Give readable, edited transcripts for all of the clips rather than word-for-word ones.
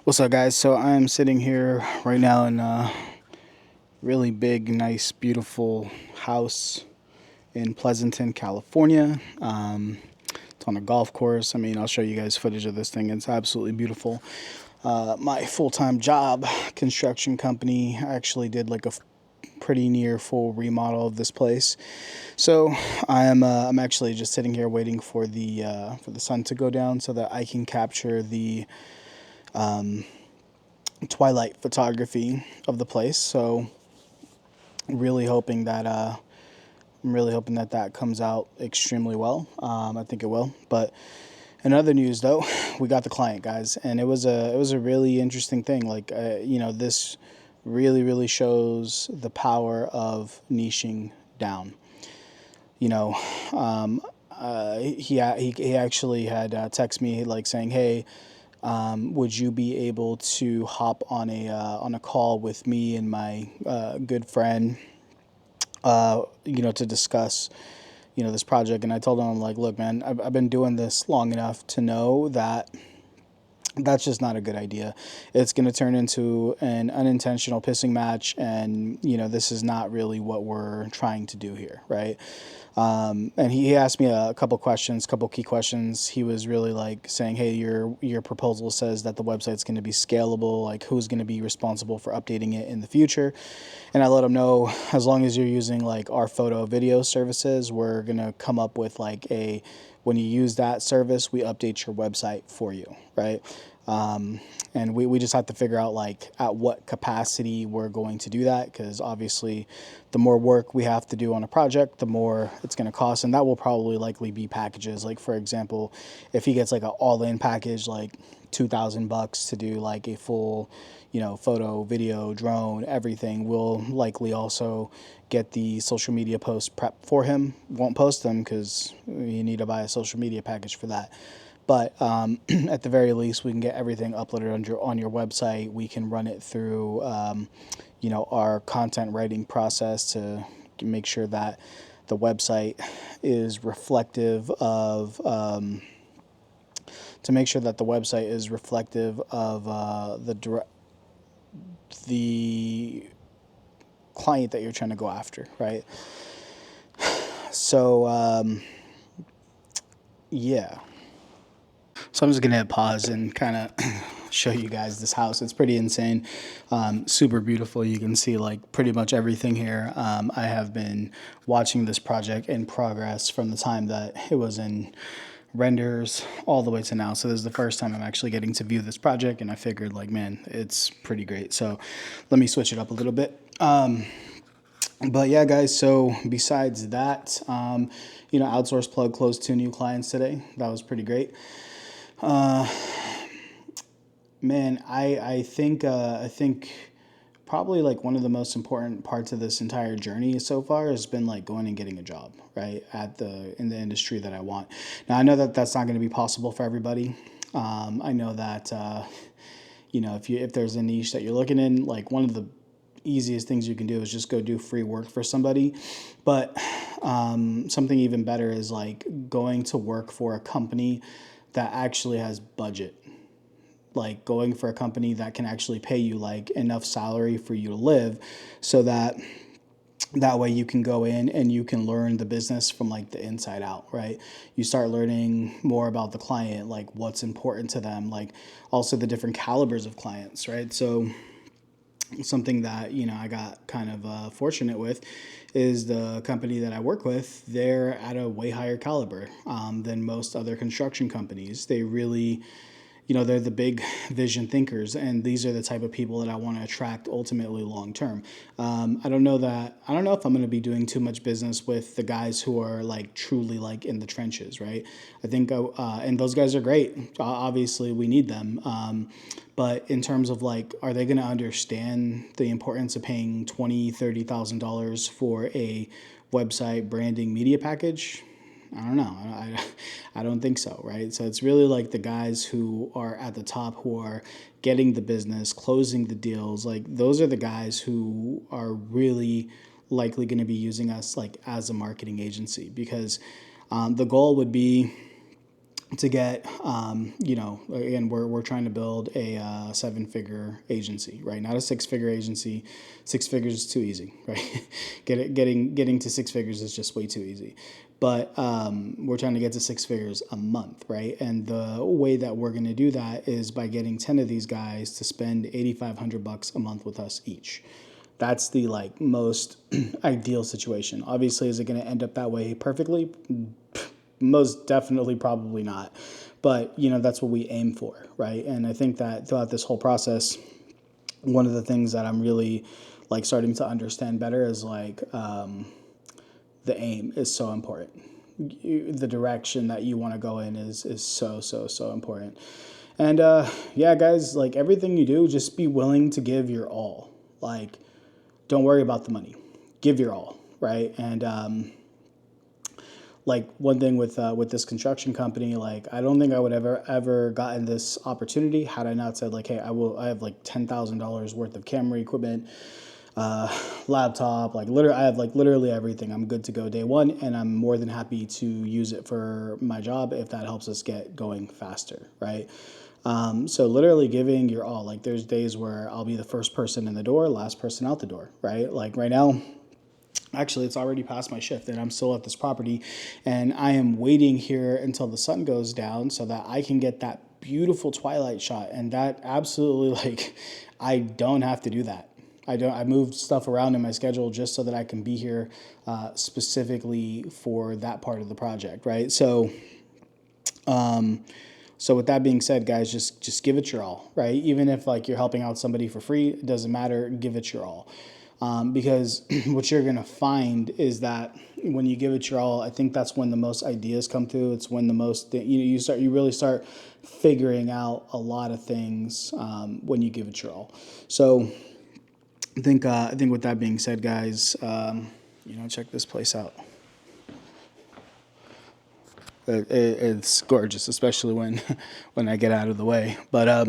What's up, guys? So I'm sitting here right now in a really big, nice, beautiful house in Pleasanton, California. It's on a golf course. I mean, I'll show you guys footage of this thing. It's absolutely beautiful. My full-time job, construction company, actually did like a pretty near full remodel of this place. So I'm actually just sitting here waiting for the sun to go down so that I can capture the twilight photography of the place. So really hoping that I'm really hoping that that comes out extremely well. I think it will. But in other news, though, we got the client, guys, and it was a really interesting thing. Like this really shows the power of niching down. You know, he actually had text me like saying, "Hey, would you be able to hop on a call with me and my good friend, to discuss, this project?" And I told him, I'm like, "Look, man, I've been doing this long enough to know that that's just not a good idea. It's going to turn into an unintentional pissing match, and this is not really what we're trying to do here, right?" And he asked me a couple questions, couple key questions. He was really like saying, "Hey, your proposal says that the website's going to be scalable. Like, who's going to be responsible for updating it in the future?" And I let him know, as long as you're using like our photo video services, we're going to come up with like a when you use that service, we update your website for you, right? And we just have to figure out like at what capacity we're going to do that, because obviously the more work we have to do on a project, the more it's going to cost. And that will probably likely be packages. Like, for example, if he gets like an all-in package, like $2,000 to do like a full, photo, video, drone, everything, we'll likely also get the social media post prep for him. Won't post them because you need to buy a social media package for that. But at the very least, we can get everything uploaded on your website. We can run it through, our content writing process to make sure that the website is reflective of the client that you're trying to go after, right? So yeah. So I'm just gonna hit pause and kind of show you guys this house. It's pretty insane, super beautiful. You can see like pretty much everything here. I have been watching this project in progress from the time that it was in renders all the way to now. So this is the first time I'm actually getting to view this project, and I figured like, man, it's pretty great. So let me switch it up a little bit. But yeah, guys, so besides that, outsource plug closed 2 new clients today. That was pretty great. Man, I think probably like one of the most important parts of this entire journey so far has been like going and getting a job, right, in the industry that I want. Now I know that that's not going to be possible for everybody. I know that if there's a niche that you're looking in, like one of the easiest things you can do is just go do free work for somebody. But something even better is like going to work for a company that actually has budget, like going for a company that can actually pay you like enough salary for you to live, so that way you can go in and you can learn the business from like the inside out, right? You start learning more about the client, like what's important to them, like also the different calibers of clients, right? So something that I got kind of fortunate with is the company that I work with. They're at a way higher caliber than most other construction companies. They really, they're the big vision thinkers, and these are the type of people that I want to attract ultimately long term. I don't know if I'm going to be doing too much business with the guys who are like truly like in the trenches, right? I think, and those guys are great. Obviously, we need them. But in terms of like, are they going to understand the importance of paying $20,000, $30,000 for a website branding media package? I don't know. I don't think so, right? So it's really like the guys who are at the top, who are getting the business, closing the deals. Like those are the guys who are really likely going to be using us like as a marketing agency, because the goal would be to get, again, we're trying to build a 7-figure agency, right? Not a 6-figure agency. 6 figures is too easy, right? Getting to 6 figures is just way too easy. But we're trying to get to 6 figures a month, right? And the way that we're going to do that is by getting 10 of these guys to spend $8,500 a month with us each. That's the like most ideal situation. Obviously, is it going to end up that way perfectly? Most definitely, probably not. But, that's what we aim for, right? And I think that throughout this whole process, one of the things that I'm really like starting to understand better is like the aim is so important. The direction that you want to go in is so important. And yeah, guys, like everything you do, just be willing to give your all. Like, don't worry about the money. Give your all, right? And like one thing with this construction company, like I don't think I would ever gotten this opportunity had I not said like, hey, I have like $10,000 worth of camera equipment, laptop, like literally I have like literally everything. I'm good to go day one, and I'm more than happy to use it for my job if that helps us get going faster, right? So literally giving your all. Like there's days where I'll be the first person in the door, last person out the door, right? Like right now, actually, it's already past my shift and I'm still at this property, and I am waiting here until the sun goes down so that I can get that beautiful twilight shot. And that absolutely, like, I don't have to do that. I moved stuff around in my schedule just so that I can be here specifically for that part of the project, right? So with that being said, guys, just give it your all, right? Even if like you're helping out somebody for free, it doesn't matter. Give it your all. Because what you're going to find is that when you give it your all, I think that's when the most ideas come through. It's when the most, you really start figuring out a lot of things when you give it your all. So I think with that being said, guys, check this place out. It's gorgeous, especially when I get out of the way. But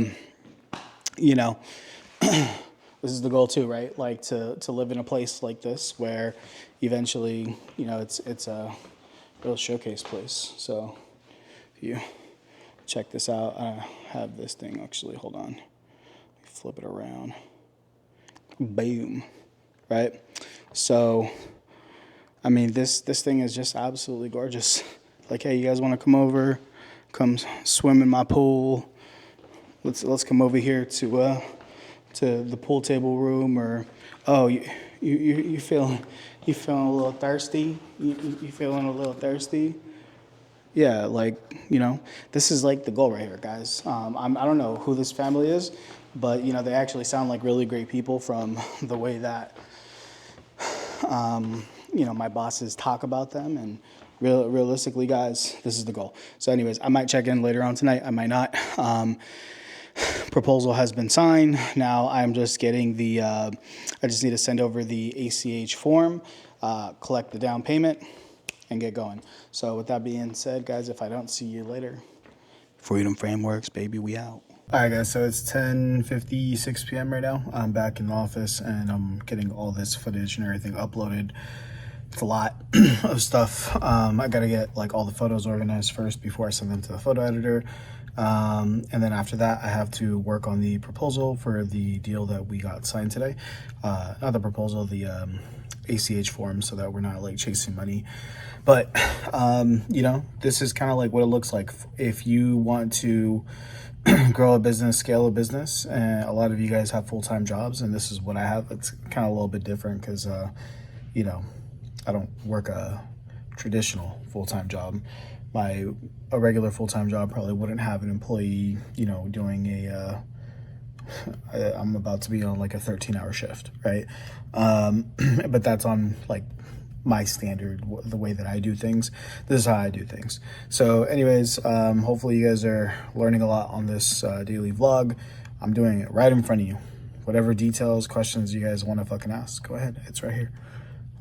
this is the goal too, right? Like to live in a place like this where eventually, it's a real showcase place. So if you check this out, I have this thing actually, hold on. Flip it around. Boom. Right? So, I mean, this thing is just absolutely gorgeous. Like, hey, you guys want to come over, come swim in my pool? Let's come over here to the pool table room, or you feeling a little thirsty? You feeling a little thirsty? Yeah, like this is like the goal right here, guys. I don't know who this family is, but they actually sound like really great people from the way that my bosses talk about them. And realistically, guys, this is the goal. So anyways, I might check in later on tonight. I might not. Proposal has been signed. Now I'm just getting I just need to send over the ACH form, collect the down payment, and get going. So with that being said, guys, if I don't see you later, Freedom Frameworks, baby, we out. All right, guys, so it's 10:56 p.m. right now. I'm back in the office, and I'm getting all this footage and everything uploaded. It's a lot of stuff. I got to get like all the photos organized first before I send them to the photo editor. And then after that, I have to work on the proposal for the deal that we got signed today. Not the proposal, the ACH form, so that we're not like chasing money. But, this is kind of like what it looks like if you want to grow a business, scale a business. And a lot of you guys have full-time jobs, and this is what I have. It's kind of a little bit different because, I don't work a traditional full-time job. A regular full-time job probably wouldn't have an employee, doing I'm about to be on like a 13-hour shift, right? But that's on like my standard, the way that I do things. This is how I do things. So anyways, hopefully you guys are learning a lot on this daily vlog. I'm doing it right in front of you. Whatever details, questions you guys want to fucking ask, go ahead. It's right here.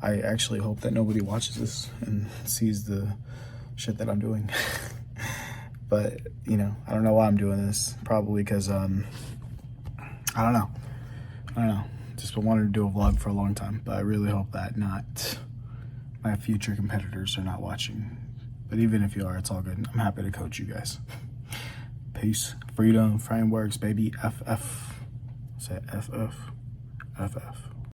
I actually hope that nobody watches this and sees the shit that I'm doing. But, I don't know why I'm doing this. Probably because, I don't know. Just been wanting to do a vlog for a long time. But I really hope that not my future competitors are not watching. But But even if you are, it's all good. I'm happy to coach you guys. Peace. Freedom, frameworks, baby. FF. Say FF. FF.